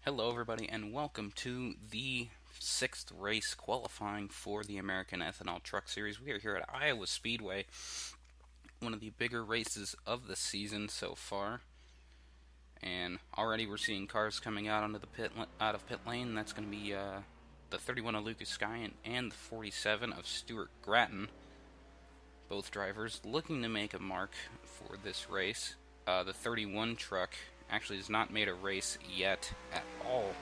Hello, everybody, and welcome to the sixth race qualifying for the American Ethanol Truck Series. We are here at Iowa Speedway, one of the bigger races of the season so far. And already we're seeing cars coming out onto the out of pit lane. That's going to be the 31 of Lucas Skyen and the 47 of Stuart Gratton. Both drivers looking to make a mark for this race. The 31 truck actually has not made a race yet at all,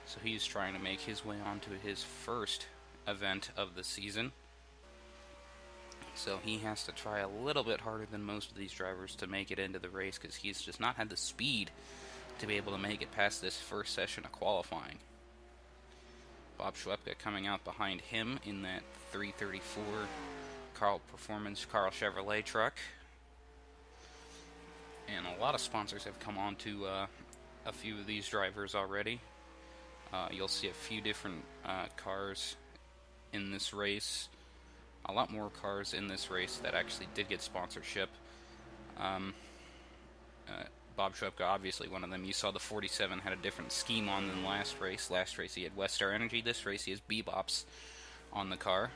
so he's trying to make his way onto his first event of the season. So he has to try a little bit harder than most of these drivers to make it into the race because he's just not had the speed to be able to make it past this first session of qualifying. Bob Schwepka coming out behind him in that 334 Carl Chevrolet truck. And a lot of sponsors have come on to a few of these drivers already. You'll see a few different cars in this race. A lot more cars in this race that actually did get sponsorship. Bob Schwepka, obviously one of them. You saw the 47 had a different scheme on than last race. Last race he had Westar Energy. This race he has Bebops on the car.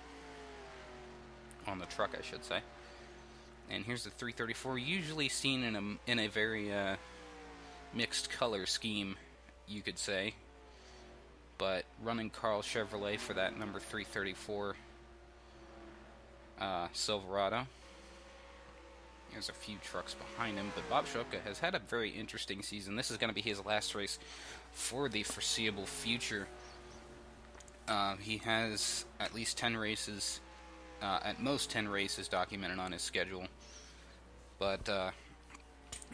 On the truck, I should say. And here's the 334, usually seen in a very mixed color scheme, you could say. But running Carl Chevrolet for that number 334 Silverado. There's a few trucks behind him, but Bob Schwepka has had a very interesting season. This is going to be his last race for the foreseeable future. He has at least 10 races, at most 10 races documented on his schedule. But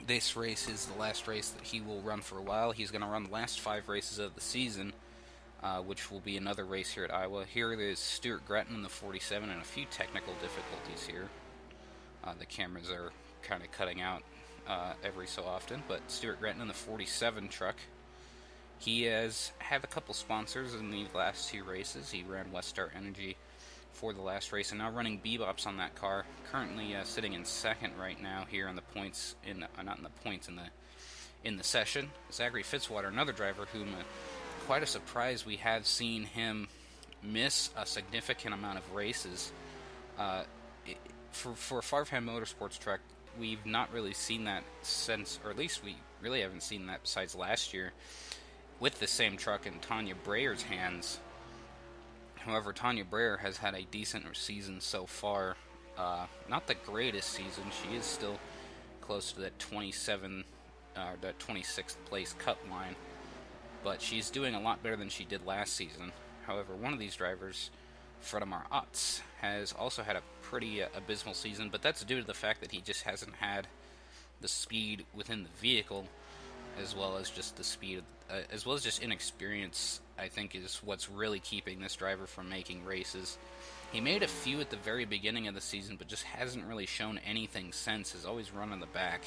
this race is the last race that he will run for a while. He's going to run the last 5 races of the season, which will be another race here at Iowa. Here is Stuart Gratton in the 47 and a few technical difficulties here. The cameras are kind of cutting out every so often, but Stuart Gratton in the 47 truck. He has had a couple sponsors in the last 2 races. He ran Westar Energy for the last race, and now running Bebops on that car. Currently sitting in second right now here on the points in the session. Zachary Fitzwater, another driver whom quite a surprise we have seen him miss a significant amount of races. For a Farfan Motorsports truck, we've not really seen that since, or at least we really haven't seen that besides last year with the same truck in Tanya Breyer's hands. However, Tanya Breyer has had a decent season so far. Not the greatest season. She is still close to that 26th place cut line. But she's doing a lot better than she did last season. However, one of these drivers, Fredemar Otts, has also had a pretty abysmal season. But that's due to the fact that he just hasn't had the speed within the vehicle, as well as just the speed, as well as just inexperience, I think, is what's really keeping this driver from making races. He made a few at the very beginning of the season, but just hasn't really shown anything since. Has always run in the back.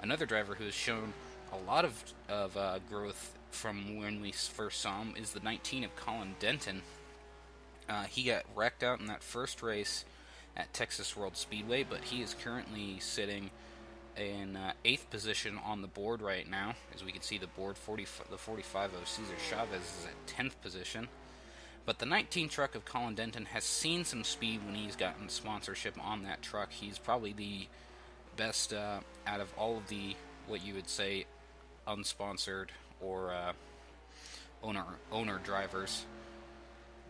Another driver who has shown a lot of growth from when we first saw him is the 19 of Colin Denton. He got wrecked out in that first race at Texas World Speedway, but he is currently sitting in 8th position on the board right now. As we can see, the board, the 45 of Cesar Chavez is at 10th position. But the 19 truck of Colin Denton has seen some speed when he's gotten sponsorship on that truck. He's probably the best out of all of the, what you would say, unsponsored or owner drivers.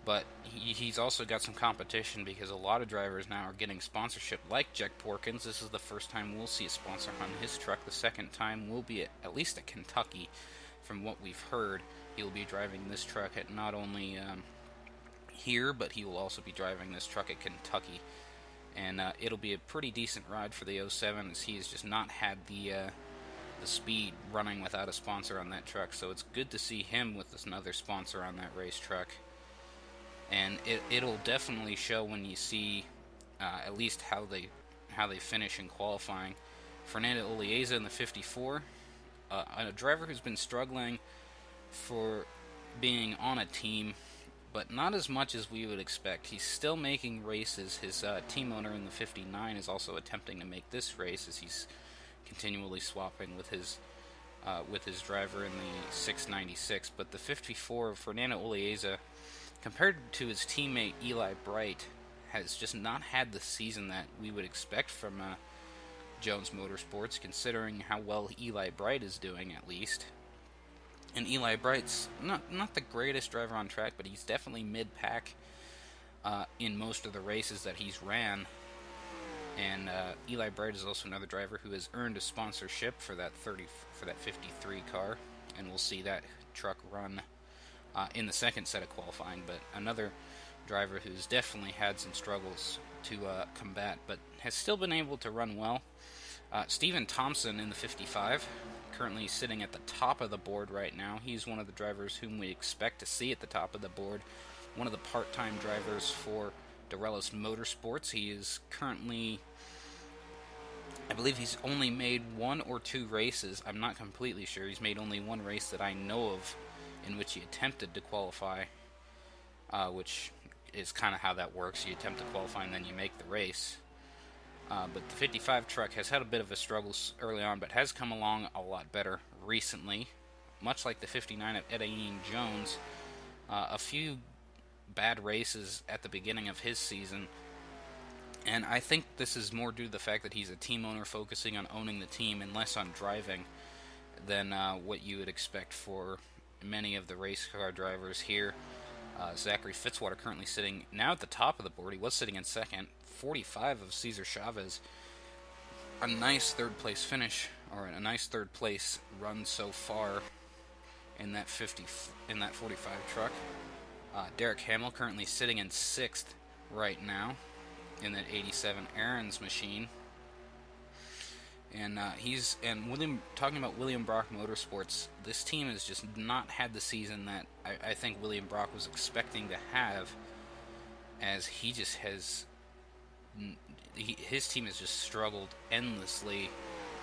But he's also got some competition because a lot of drivers now are getting sponsorship, like Jack Porkins. This is the first time we'll see a sponsor on his truck. The second time will be at least at Kentucky. From what we've heard, he'll be driving this truck at not only here, but he will also be driving this truck at Kentucky. And it'll be a pretty decent ride for the 07, as he has just not had the speed running without a sponsor on that truck. So it's good to see him with another sponsor on that race truck. And it'll definitely show when you see at least how they finish in qualifying. Fernando Olieza in the 54, a driver who's been struggling for being on a team, but not as much as we would expect. He's still making races. His team owner in the 59 is also attempting to make this race, as he's continually swapping with his with his driver in the 696. But the 54 of Fernando Olieza, compared to his teammate Eli Bright, has just not had the season that we would expect from Jones Motorsports, considering how well Eli Bright is doing, at least. And Eli Bright's not the greatest driver on track, but he's definitely mid-pack in most of the races that he's ran. And Eli Bright is also another driver who has earned a sponsorship for that 53 car, and we'll see that truck run in the second set of qualifying. But another driver who's definitely had some struggles to combat, but has still been able to run well. Stephen Thompson in the 55, currently sitting at the top of the board right now. He's one of the drivers whom we expect to see at the top of the board. One of the part-time drivers for Dorellis Motorsports. He is currently, I believe he's only made 1 or 2 races. I'm not completely sure. He's made only 1 race that I know of in which he attempted to qualify, which is kind of how that works. You attempt to qualify and then you make the race. But the 55 truck has had a bit of a struggle early on, but has come along a lot better recently. Much like the 59 of Edain Jones, a few bad races at the beginning of his season, and I think this is more due to the fact that he's a team owner focusing on owning the team and less on driving than what you would expect for many of the race car drivers here. Zachary Fitzwater currently sitting now at the top of the board. He was sitting in second. 45 of Cesar Chavez. A nice third place finish, or a nice third place run so far in that 45 truck. Derek Hamill currently sitting in 6th right now in that 87 Aaron's machine. And talking about William Brock Motorsports, this team has just not had the season that I think William Brock was expecting to have, as he just has, his team has just struggled endlessly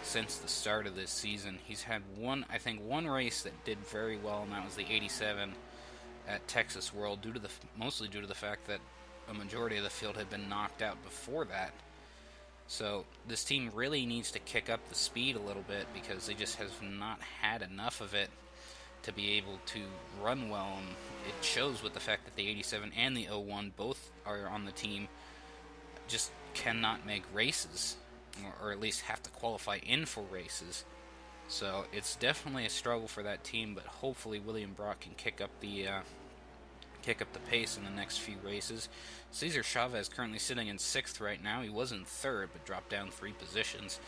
since the start of this season. He's had one race that did very well, and that was the 87 at Texas World, mostly due to the fact that a majority of the field had been knocked out before that. So this team really needs to kick up the speed a little bit, because they just have not had enough of it to be able to run well. And it shows with the fact that the 87 and the 01 both are on the team, just cannot make races, or at least have to qualify in for races. So it's definitely a struggle for that team, but hopefully William Brock can kick up the pace in the next few races. Cesar Chavez currently sitting in 6th right now. He was in 3rd, but dropped down 3 positions.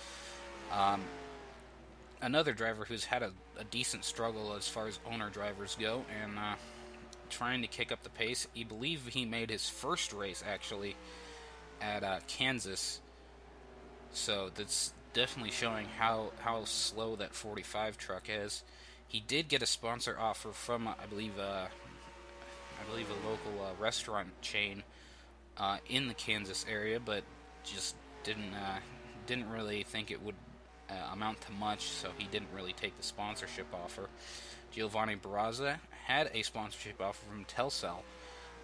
Another driver who's had a decent struggle as far as owner drivers go, and trying to kick up the pace. He believe he made his first race, actually, at Kansas. So that's definitely showing how slow that 45 truck is. He did get a sponsor offer from, I believe a local restaurant chain in the Kansas area, but just didn't really think it would amount to much, so he didn't really take the sponsorship offer. Giovanni Barraza had a sponsorship offer from Telcel,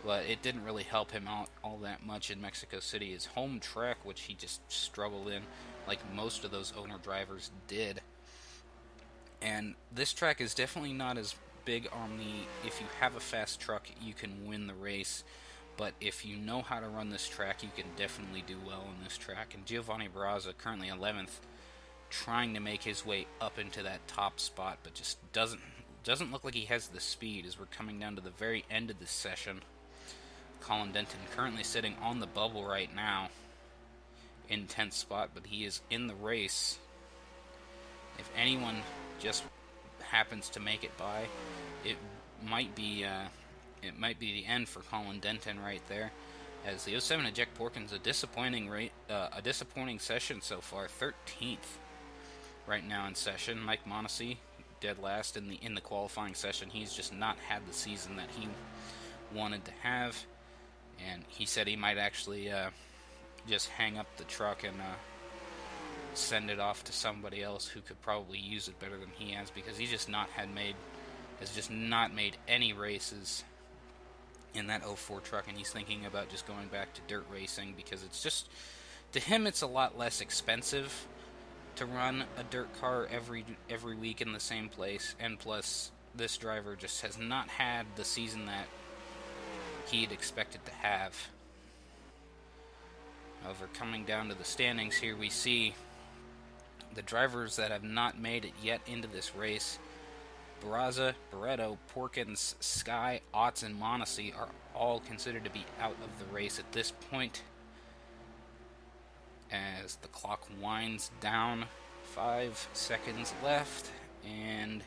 but it didn't really help him out all that much in Mexico City, his home track, which he just struggled in, like most of those owner drivers did. And this track is definitely not as big on the, if you have a fast truck, you can win the race. But if you know how to run this track, you can definitely do well in this track. And Giovanni Barraza, currently 11th, trying to make his way up into that top spot, but just doesn't look like he has the speed as we're coming down to the very end of this session. Colin Denton currently sitting on the bubble right now in 10th spot, but he is in the race. If anyone just happens to make it by, it might be the end for Colin Denton right there, as the 07 of Jack Porkins, a disappointing session so far. 13th right now in session. Mike Monacy dead last in the qualifying session. He's just not had the season that he wanted to have, and he said he might actually just hang up the truck and send it off to somebody else who could probably use it better than he has, because he just has just not made any races in that 04 truck, and he's thinking about just going back to dirt racing, because it's just, to him, it's a lot less expensive to run a dirt car every week in the same place, and plus this driver just has not had the season that he'd expected to have. However, coming down to the standings here, we see the drivers that have not made it yet into this race. Barraza, Barretto, Porkins, Sky, Otts, and Mondesi are all considered to be out of the race at this point. As the clock winds down, 5 seconds left, and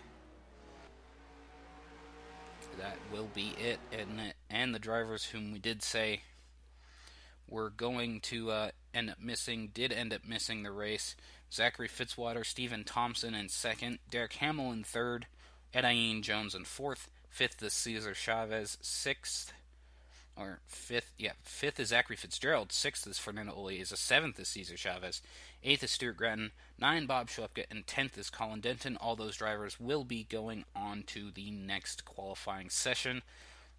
that will be it. And the drivers whom we did say were going to end up missing did end up missing the race. Zachary Fitzwater, Stephen Thompson in second, Derek Hamill in third, Edain Jones in fourth, fifth is Cesar Chavez, fifth is Zachary Fitzgerald, sixth is Fernando Olieza, seventh is Cesar Chavez, eighth is Stuart Gretton, 9 Bob Schlepka, and 10th is Colin Denton. All those drivers will be going on to the next qualifying session,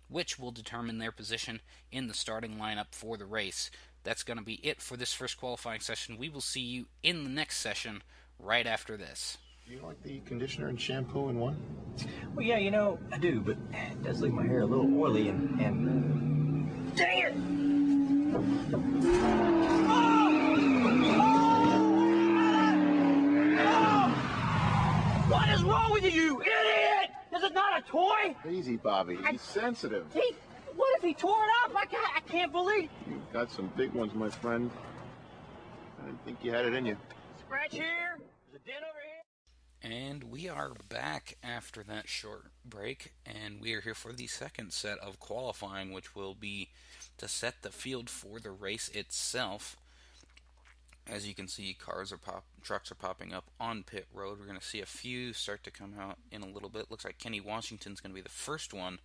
which will determine their position in the starting lineup for the race. That's going to be it for this first qualifying session. We will see you in the next session right after this. Do you like the conditioner and shampoo in one? Well, yeah, I do, but it does leave my hair a little oily and... Dang it! Oh! What is wrong with you idiot? This is not a toy! Easy, Bobby. He's sensitive. What if he tore it up? I can't believe... You've got some big ones, my friend. I didn't think you had it in you. Scratch here. There's a dent over here. And we are back after that short break, and we are here for the second set of qualifying, which will be to set the field for the race itself. As you can see, trucks are popping up on pit road. We're going to see a few start to come out in a little bit. Looks like Kenny Washington's going to be the first one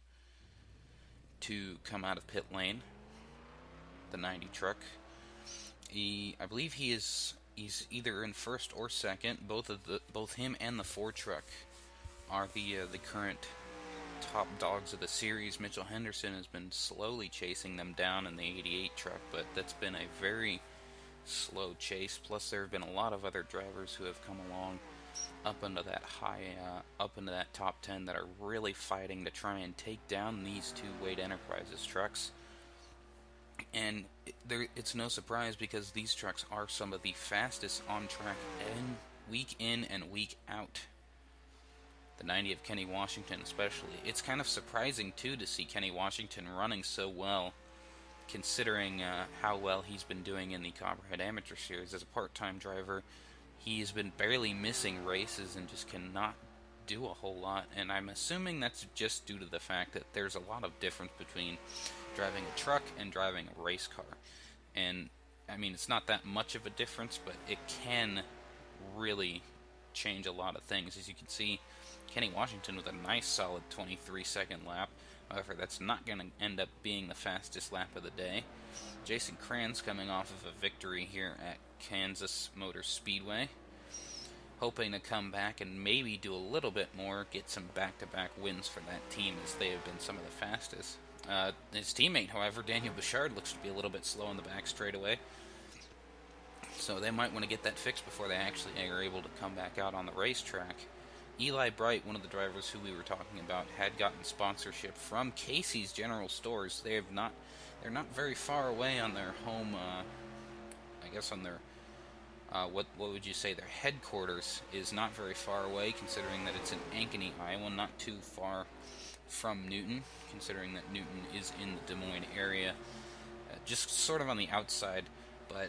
to come out of pit lane. The 90 truck. I believe he's either in first or second. Both him and the Ford truck are the current top dogs of the series. Mitchell Henderson has been slowly chasing them down in the 88 truck, but that's been a very slow chase. Plus, there have been a lot of other drivers who have come along up into that top 10 that are really fighting to try and take down these two Wade Enterprises trucks. And it's no surprise because these trucks are some of the fastest on track week in and week out. The 90 of Kenny Washington especially. It's kind of surprising too to see Kenny Washington running so well, considering how well he's been doing in the Copperhead Amateur Series. As a part-time driver, he's been barely missing races and just cannot do a whole lot, and I'm assuming that's just due to the fact that there's a lot of difference between driving a truck and driving a race car. And I mean, it's not that much of a difference, but it can really change a lot of things. As you can see, Kenny Washington with a nice solid 23-second lap. However, that's not going to end up being the fastest lap of the day. Jason Kranz coming off of a victory here at Kansas Motor Speedway, hoping to come back and maybe do a little bit more, get some back-to-back wins for that team, as they have been some of the fastest. His teammate, however, Daniel Bouchard, looks to be a little bit slow in the back straightaway, so they might want to get that fixed before they actually are able to come back out on the racetrack. Eli Bright, one of the drivers who we were talking about, had gotten sponsorship from Casey's General Stores. They're not very far away on their home, on their what would you say, their headquarters is not very far away, considering that it's in Ankeny, Iowa, not too far from Newton, considering that Newton is in the Des Moines area, just sort of on the outside. But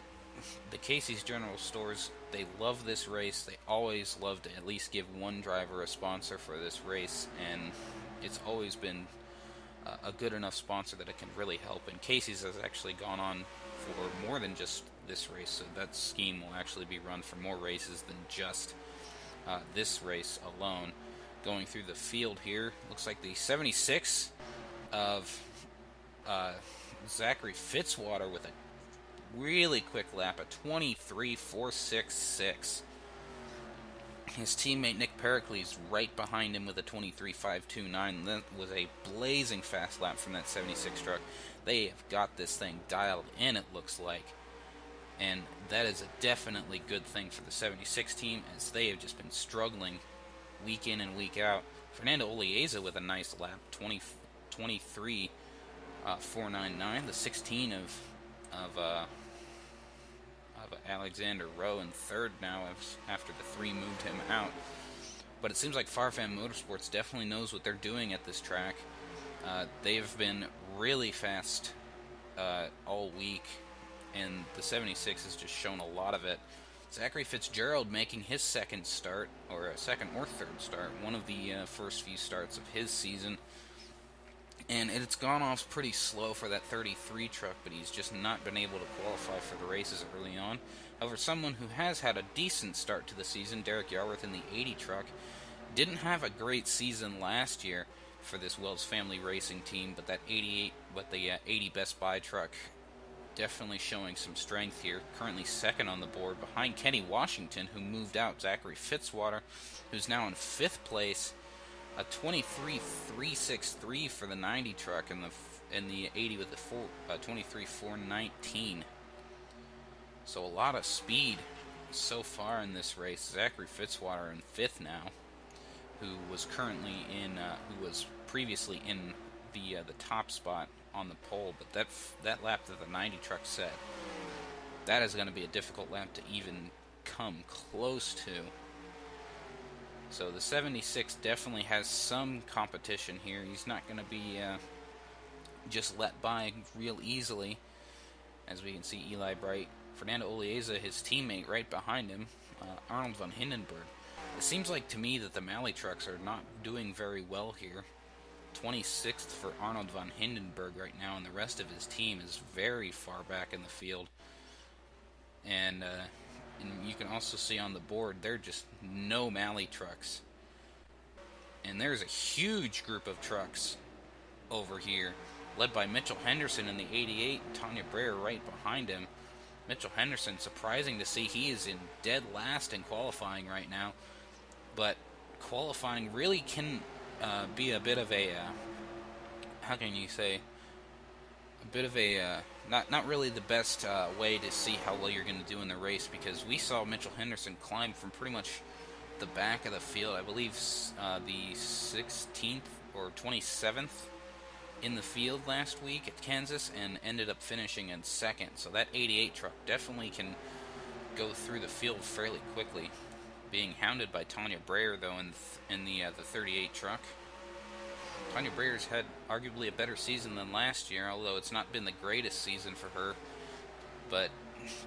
the Casey's General Stores, they love this race. They always love to at least give one driver a sponsor for this race, and it's always been a good enough sponsor that it can really help. And Casey's has actually gone on for more than just this race, so that scheme will actually be run for more races than just this race alone. Going through the field here, looks like the 76 of Zachary Fitzwater with a really quick lap, a 23.466. His teammate Nick Pericles right behind him with a 23.529. That was a blazing fast lap from that 76 truck. They have got this thing dialed in, it looks like. And that is a definitely good thing for the 76 team, as they have just been struggling week in and week out. Fernando Olieza with a nice lap, 23 499, the 16 of Alexander Rowe in third now after the 3 moved him out. But it seems like Farfan Motorsports definitely knows what they're doing at this track. They've been really fast all week, and the 76 has just shown a lot of it. Zachary Fitzgerald making his second start, or a second or third start, one of the first few starts of his season. And it's gone off pretty slow for that 33 truck, but he's just not been able to qualify for the races early on. However, someone who has had a decent start to the season, Derek Yarworth in the 80 truck, didn't have a great season last year for this Wells Family Racing team, but the 80 Best Buy truck definitely showing some strength here. Currently second on the board behind Kenny Washington, who moved out Zachary Fitzwater, who's now in 5th place. A 23.363 for the 90 truck, and the 80 with the 23.419. So a lot of speed so far in this race. Zachary Fitzwater in 5th now, who was previously in the top spot on the pole, but that lap that the 90 truck set, that is going to be a difficult lap to even come close to. So the 76 definitely has some competition here. He's not going to be just let by real easily. As we can see, Eli Bright, Fernando Olieza, his teammate, right behind him, Arnold van Hindenburg. It seems like to me that the Malley trucks are not doing very well here. 26th for Arnold van Hindenburg right now, and the rest of his team is very far back in the field. And you can also see on the board, there are just no Malley trucks. And there's a huge group of trucks over here, led by Mitchell Henderson in the 88, Tanya Breyer right behind him. Mitchell Henderson, surprising to see, he is in dead last in qualifying right now. But qualifying really can be a bit of a, how can you say, a bit of a, not really the best way to see how well you're going to do in the race, because we saw Mitchell Henderson climb from pretty much the back of the field, I believe the 16th or 27th in the field last week at Kansas, and ended up finishing in 2nd. So that 88 truck definitely can go through the field fairly quickly. Being hounded by Tanya Breyer, though, in the 38 truck. Tanya Breyer's had arguably a better season than last year, although it's not been the greatest season for her. But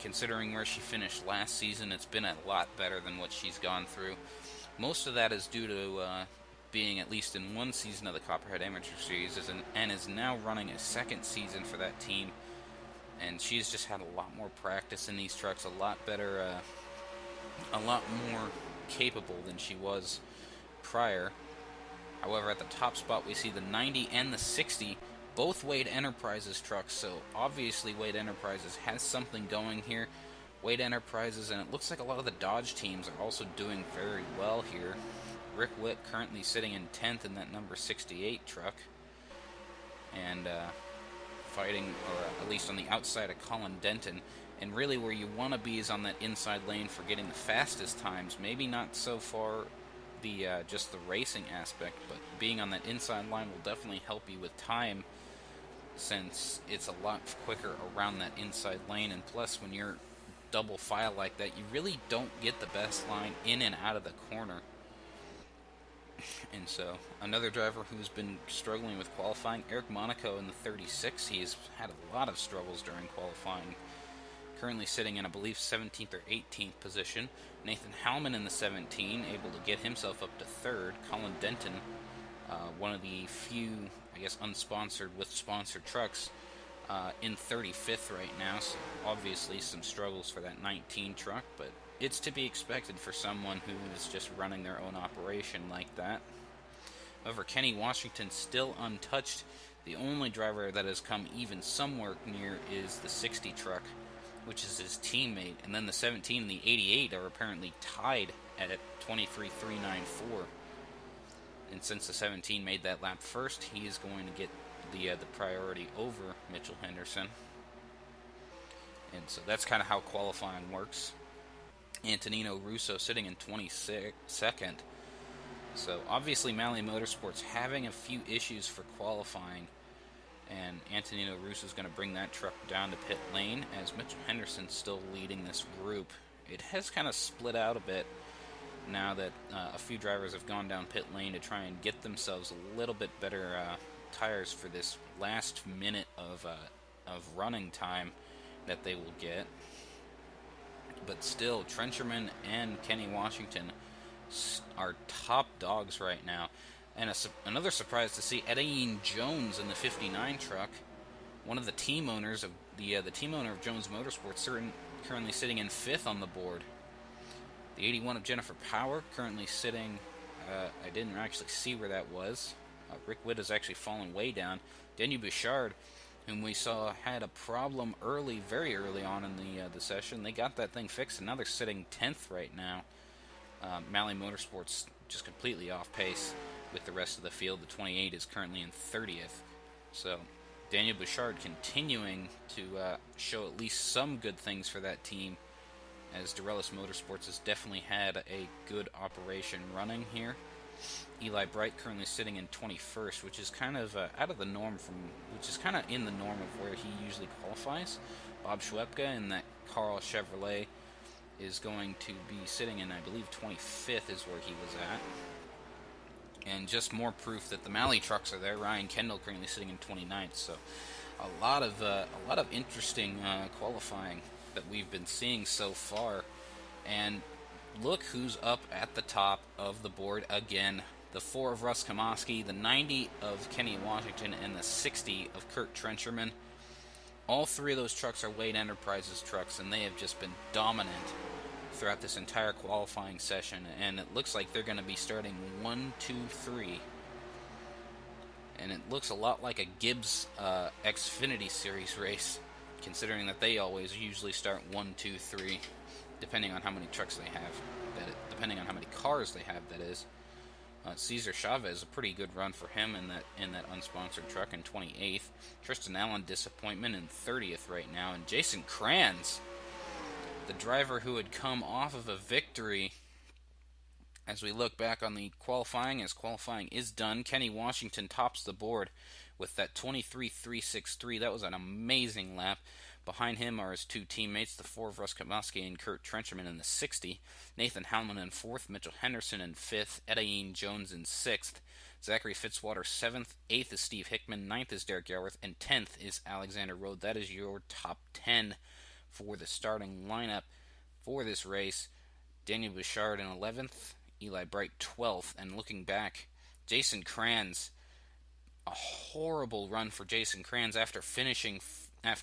considering where she finished last season, it's been a lot better than what she's gone through. Most of that is due to being at least in one season of the Copperhead Amateur Series, and is now running a 2nd season for that team. And she's just had a lot more practice in these trucks, a lot better, a lot more capable than she was prior. However, at the top spot we see the 90 and the 60, both Wade Enterprises trucks, so obviously Wade Enterprises has something going here. Wade Enterprises, and it looks like a lot of the Dodge teams are also doing very well here. Rick Witt currently sitting in 10th in that number 68 truck, and fighting, or at least on the outside of Colin Denton. And really where you want to be is on that inside lane for getting the fastest times. Maybe not so far the just the racing aspect, but being on that inside line will definitely help you with time, since it's a lot quicker around that inside lane. And plus, when you're double file like that, you really don't get the best line in and out of the corner. And so, another driver who's been struggling with qualifying, Eric Monaco in the 36. He's had a lot of struggles during qualifying. Currently sitting in, I believe, 17th or 18th position. Nathan Howman in the 17, able to get himself up to 3rd. Colin Denton, one of the few, I guess, unsponsored with sponsored trucks, in 35th right now. So obviously some struggles for that 19 truck, but it's to be expected for someone who is just running their own operation like that. However, Kenny Washington still untouched. The only driver that has come even somewhere near is the 60 truck, which is his teammate, and then the 17 and the 88 are apparently tied at 23.394. And since the 17 made that lap first, he is going to get the priority over Mitchell Henderson. And so that's kind of how qualifying works. Antonino Russo sitting in 22nd. So obviously Mally Motorsports having a few issues for qualifying, and Antonino Russo is going to bring that truck down to pit lane as Mitchell Henderson's still leading this group. It has kind of split out a bit now that a few drivers have gone down pit lane to try and get themselves a little bit better tires for this last minute of running time that they will get. But still, Trencherman and Kenny Washington are top dogs right now. And another surprise to see Edain Jones in the 59 truck, one of the team owners of the team owner of Jones Motorsports, currently sitting in 5th on the board. The 81 of Jennifer Power currently sitting. I didn't actually see where that was. Rick Witt has actually fallen way down. Daniel Bouchard, whom we saw had a problem very early on in the session, they got that thing fixed, and now they're sitting 10th right now. Mally Motorsports just completely off pace with the rest of the field. The 28 is currently in 30th. So Daniel Bouchard continuing to show at least some good things for that team, as Dorellis Motorsports has definitely had a good operation running here. Eli Bright currently sitting in 21st, which is kind of out of the norm which is kind of in the norm of where he usually qualifies. Bob Schwepka in that Carl Chevrolet is going to be sitting in, I believe, 25th is where he was at. And just more proof that the Mally trucks are there. Ryan Kendall currently sitting in 29th. So a lot of interesting qualifying that we've been seeing so far. And look who's up at the top of the board again. The 4 of Russ Kamoski, the 90 of Kenny Washington, and the 60 of Kurt Trencherman. All 3 of those trucks are Wade Enterprises trucks, and they have just been dominant throughout this entire qualifying session. And it looks like they're going to be starting 1, 2, 3. And it looks a lot like a Gibbs Xfinity Series race, considering that they always usually start 1, 2, 3, depending on how many trucks they have. Depending on how many cars they have, that is. Cesar Chavez, a pretty good run for him in that unsponsored truck in 28th. Tristan Allen, disappointment, in 30th right now. And Jason Kranz, the driver who had come off of a victory, as we look back on the qualifying, as qualifying is done, Kenny Washington tops the board with that 23.363. That was an amazing lap. Behind him are his 2 teammates, the 4 of Russ Kamoski and Kurt Trencherman in the 60. Nathan Hellman in 4th, Mitchell Henderson in 5th, Edain Jones in 6th, Zachary Fitzwater 7th, 8th is Steve Hickman, 9th is Derek Yarworth, and 10th is Alexander Road. That is your top 10 for the starting lineup for this race. Daniel Bouchard in 11th, Eli Bright 12th, and looking back, Jason Kranz, a horrible run for Jason Kranz after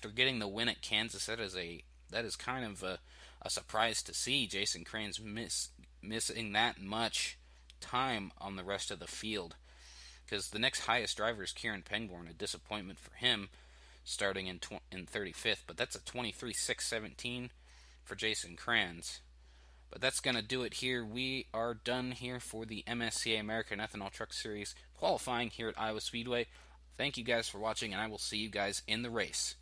getting the win at Kansas. That is kind of a surprise to see Jason Kranz missing that much time on the rest of the field, because the next highest driver is Kieran Pengborn, a disappointment for him, starting in 35th, but that's a 23.617 for Jason Kranz. But that's going to do it here. We are done here for the MSCA American Ethanol Truck Series qualifying here at Iowa Speedway. Thank you guys for watching, and I will see you guys in the race.